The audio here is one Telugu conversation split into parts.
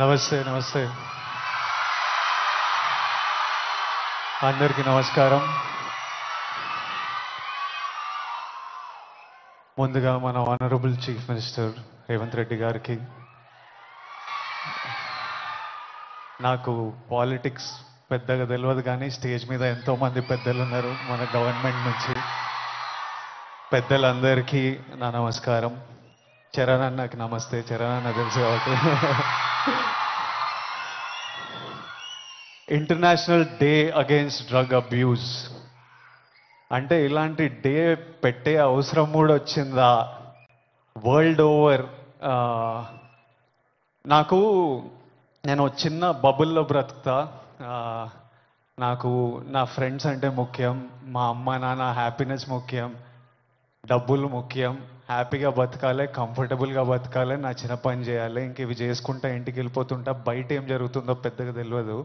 నమస్తే నమస్తే అందరికీ నమస్కారం. ముందుగా మన honourable chief minister Revanth Reddy గారికి, నాకు పాలిటిక్స్ పెద్దగా తెలియదు కానీ స్టేజ్ మీద ఎంతోమంది పెద్దలు ఉన్నారు మన గవర్నమెంట్ నుంచి. పెద్దలందరికీ నా నమస్కారం. చరణ్ అన్నకి నమస్తే. చరణ్ అన్న తెలుసు కాబట్టి. International day against drug abuse అంటే ఇలాంటి డే పెట్టే అవసరం కూడా వచ్చిందా వరల్డ్ ఓవర్? నేను చిన్న బబుల్లో బ్రతుకుతా. నాకు నా ఫ్రెండ్స్ అంటే ముఖ్యం, మా అమ్మ నాన్న హ్యాపీనెస్ ముఖ్యం, డబ్బులు ముఖ్యం. హ్యాపీగా బతకాలి, కంఫర్టబుల్గా బతకాలి, నా చిన్న పని చేయాలి, ఇంక ఇవి చేసుకుంటా ఇంటికి వెళ్ళిపోతుంటా. బయట ఏం జరుగుతుందో పెద్దగా తెలియదు.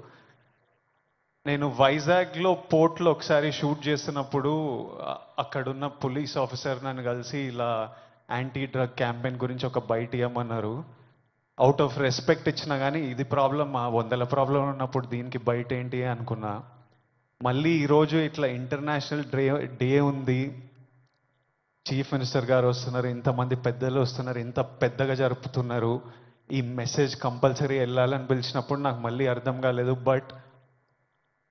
నేను వైజాగ్లో పోర్ట్లో ఒకసారి షూట్ చేస్తున్నప్పుడు అక్కడున్న పోలీస్ ఆఫీసర్ నన్ను కలిసి ఇలా యాంటీ డ్రగ్ క్యాంపెయిన్ గురించి ఒక బయట ఇవ్వమన్నారు. అవుట్ ఆఫ్ రెస్పెక్ట్ ఇచ్చినా కానీ ఇది ప్రాబ్లం, ఆ 100 ప్రాబ్లం ఉన్నప్పుడు దీనికి బయట ఏంటి అనుకున్నా. మళ్ళీ ఈరోజు ఇట్లా ఇంటర్నేషనల్ డే ఉంది, చీఫ్ మినిస్టర్ గారు వస్తున్నారు, ఇంతమంది పెద్దలు వస్తున్నారు, ఇంత పెద్దగా జరుపుతున్నారు, ఈ మెసేజ్ కంపల్సరీ వెళ్ళాలని పిలిచినప్పుడు నాకు మళ్ళీ అర్థం కాలేదు. But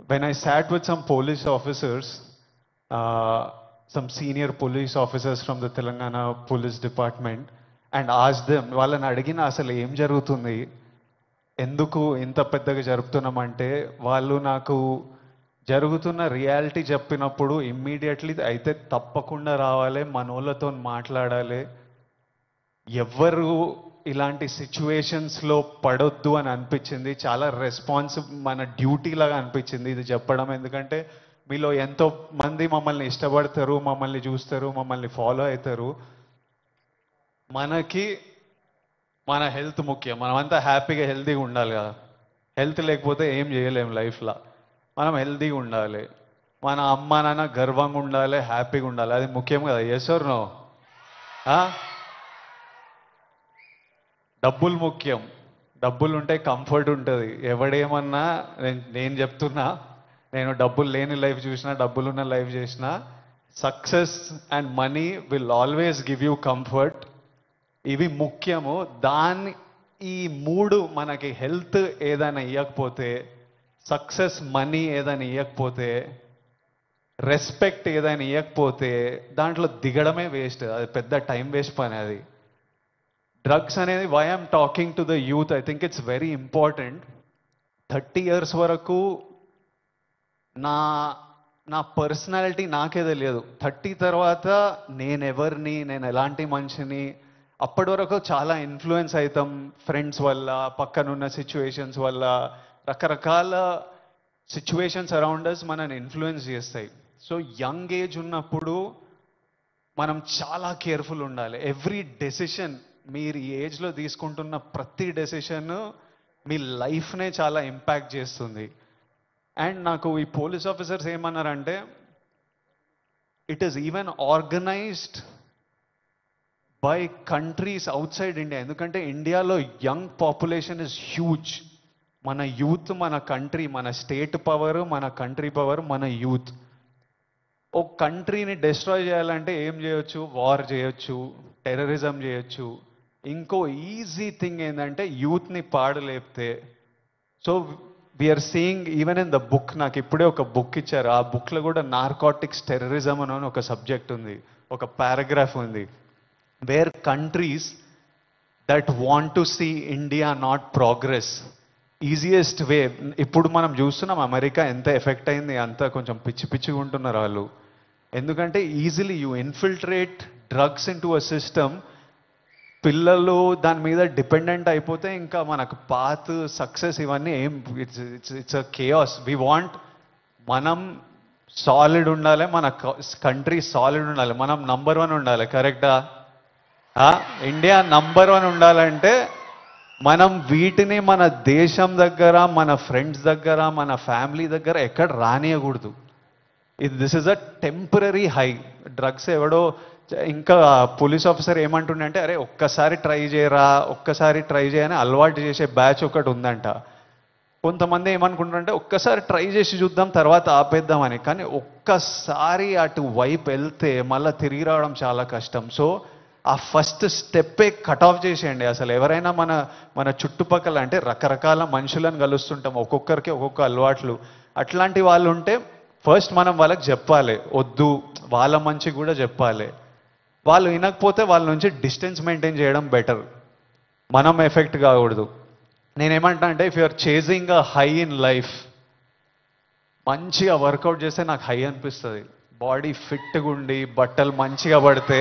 when I sat with some police officers, some senior police officers from the Telangana Police Department, and asked them, వాళ్ళని అడిగిన అసలు ఏం జరుగుతుంది, ఎందుకు ఇంత పెద్దగా జరుపుతున్నామంటే, వాళ్ళు నాకు జరుగుతున్న రియాలిటీ చెప్పినప్పుడు ఇమ్మీడియట్లీ అయితే తప్పకుండా రావాలి, మనోళ్ళతో మాట్లాడాలి, ఎవ్వరు ఇలాంటి సిచ్యువేషన్స్లో పడొద్దు అని అనిపించింది. చాలా మన డ్యూటీ లాగా అనిపించింది ఇది చెప్పడం. ఎందుకంటే మీలో ఎంతో మంది మమ్మల్ని ఇష్టపడతారు, మమ్మల్ని చూస్తారు, మమ్మల్ని ఫాలో అవుతారు. మనకి మన హెల్త్ ముఖ్యం. మనమంతా హ్యాపీగా హెల్తీగా ఉండాలి కదా. హెల్త్ లేకపోతే ఏం చేయలేము లైఫ్లో. మనం హెల్తీగా ఉండాలి, మన అమ్మ నాన్న గర్వంగా ఉండాలి, హ్యాపీగా ఉండాలి. అది ముఖ్యం కదా. Yes or no? డబ్బులు ముఖ్యం. డబ్బులు ఉంటే కంఫర్ట్ ఉంటుంది. ఎవడేమన్నా నేను చెప్తున్నా, నేను డబ్బులు లేని లైఫ్ చూసినా, డబ్బులున్న లైఫ్ చేసినా, success and money will always give you comfort. ఇవి ముఖ్యము. ఈ 3 మనకి హెల్త్ ఏదైనా ఇవ్వకపోతే, సక్సెస్ మనీ ఏదైనా ఇవ్వకపోతే, రెస్పెక్ట్ ఏదైనా ఇవ్వకపోతే దాంట్లో దిగడమే వేస్ట్. అది పెద్ద టైం వేస్ట్ పని. అది డ్రగ్స్ అనేది, why I'm talking to the youth, I think it's very important. 30 years వరకు నా పర్సనాలిటీ నాకే తెలియదు. 30 తర్వాత నేనెవరిని, నేను ఎలాంటి మనిషిని, అప్పటి వరకు చాలా ఇన్ఫ్లుయెన్స్ అవుతాం ఫ్రెండ్స్ వల్ల, పక్కనున్న సిచ్యువేషన్స్ వల్ల. రకరకాల సిచ్యువేషన్స్ అరౌండ్ అస్ మనని ఇన్ఫ్లుయెన్స్ చేస్తాయి. సో యంగ్ ఏజ్ ఉన్నప్పుడు మనం చాలా కేర్ఫుల్ ఉండాలి. ఎవ్రీ డెసిషన్, మీరు ఈ ఏజ్లో తీసుకుంటున్న ప్రతి డెసిషన్ మీ లైఫ్నే చాలా ఇంపాక్ట్ చేస్తుంది. అండ్ నాకు ఈ పోలీస్ ఆఫీసర్స్ ఏమన్నారంటే, it is even organised by countries out side India. ఎందుకంటే ఇండియాలో యంగ్ పాపులేషన్ ఇస్ హ్యూజ్. మన యూత్, మన కంట్రీ, మన స్టేట్ పవర్, మన కంట్రీ పవర్, మన యూత్. ఒక కంట్రీని డిస్ట్రాయ్ చేయాలంటే ఏం చేయొచ్చు? వార్ చేయొచ్చు, టెర్రరిజం చేయొచ్చు. ఇంకో ఈజీ థింగ్ ఏంటంటే యూత్ని పాడలేపితే. So we are seeing even in the book, నాకు ఇప్పుడే ఒక బుక్ ఇచ్చారు. ఆ బుక్లో కూడా నార్కోటిక్స్ టెర్రరిజం అని ఒక సబ్జెక్ట్ ఉంది, ఒక పారాగ్రాఫ్ ఉంది. Where countries that want to see India not progress, easiest way. ఇప్పుడు మనం చూస్తున్నాం అమెరికా ఎంత ఎఫెక్ట్ అయింది, అంత కొంచెం పిచ్చిగా ఉంటున్నారు వాళ్ళు. ఎందుకంటే easily you infiltrate drugs in to a system. పిల్లలు దాని మీద డిపెండెంట్ అయిపోతే ఇంకా మనకు పాత్, సక్సెస్ ఇవన్నీ ఏం, it's a chaos. We want, మనం సాలిడ్ ఉండాలి, మన కంట్రీ సాలిడ్ ఉండాలి, మనం నంబర్ 1 ఉండాలి. కరెక్టా? ఇండియా నంబర్ 1 ఉండాలంటే మనం వీటిని మన దేశం దగ్గర, మన ఫ్రెండ్స్ దగ్గర, మన ఫ్యామిలీ దగ్గర ఎక్కడ రానియకూడదు. This is a temporary high. Drugs ఎవడో ఇంకా పోలీస్ ఆఫీసర్ ఏమంటుండే అంటే, అరే ఒక్కసారి ట్రై చేయని అలవాటు చేసే బ్యాచ్ ఒకటి ఉందంట. కొంతమంది ఏమనుకుంటారంటే ఒక్కసారి ట్రై చేసి చూద్దాం తర్వాత ఆపేద్దామని. కానీ ఒక్కసారి అటు వైపు వెళ్తే మళ్ళీ తిరిగి రావడం చాలా కష్టం. సో ఆ ఫస్ట్ స్టెప్పే కట్ ఆఫ్ చేసేయండి. అసలు ఎవరైనా మన చుట్టుపక్కల అంటే రకరకాల మనుషులను కలుస్తుంటాం, ఒక్కొక్కరికి ఒక్కొక్క అలవాట్లు. అట్లాంటి వాళ్ళు ఉంటే ఫస్ట్ మనం వాళ్ళకి చెప్పాలి, వద్దు, వాళ్ళ మంచి కూడా చెప్పాలి. వాళ్ళు వినకపోతే వాళ్ళ నుంచి డిస్టెన్స్ మెయింటైన్ చేయడం బెటర్, మనం ఎఫెక్ట్ కాకూడదు. నేనేమంటా అంటే, if you're chasing a high in life, మంచిగా వర్కౌట్ చేస్తే నాకు హై అనిపిస్తుంది. బాడీ ఫిట్గా ఉండి బట్టలు మంచిగా పడితే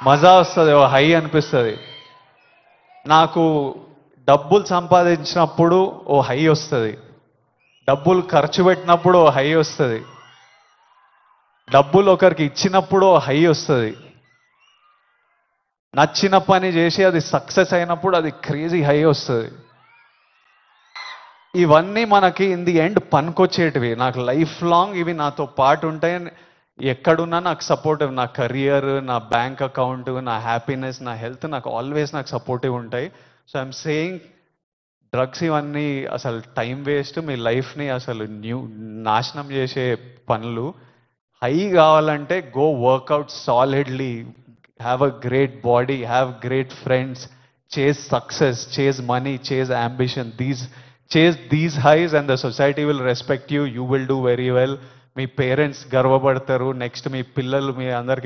మజా వస్తుంది, ఓ హై అనిపిస్తుంది. నాకు డబ్బులు సంపాదించినప్పుడు ఓ హై వస్తుంది, డబ్బులు ఖర్చు పెట్టినప్పుడు ఓ హై వస్తుంది, డబ్బులు ఒకరికి ఇచ్చినప్పుడు ఓ హై వస్తుంది, నచ్చిన పని చేసి అది సక్సెస్ అయినప్పుడు అది క్రేజీ హై వస్తుంది. ఇవన్నీ మనకి ఇన్ ది ఎండ్ పనికొచ్చేటివి. నాకు లైఫ్ లాంగ్ ఇవి నాతో పాటు ఉంటాయి. ఎక్కడున్నా నాకు సపోర్టివ్, నా కెరియర్, నా బ్యాంక్ అకౌంట్, నా హ్యాపీనెస్, నా హెల్త్ నాకు ఆల్వేస్ నాకు సపోర్టివ్ ఉంటాయి. సో ఐఎమ్ సేయింగ్, డ్రగ్స్ ఇవన్నీ అసలు టైం వేస్ట్, మీ లైఫ్ని అసలు నాశనం చేసే పనులు. హై కావాలంటే go work out solidly, have a great body, have great friends, chase success, chase money, chase ambition. Chase these highs and the society will respect you. You will do very well. మీ పేరెంట్స్ గర్వపడతారు. నెక్స్ట్ మీ పిల్లలు, మీ అందరికి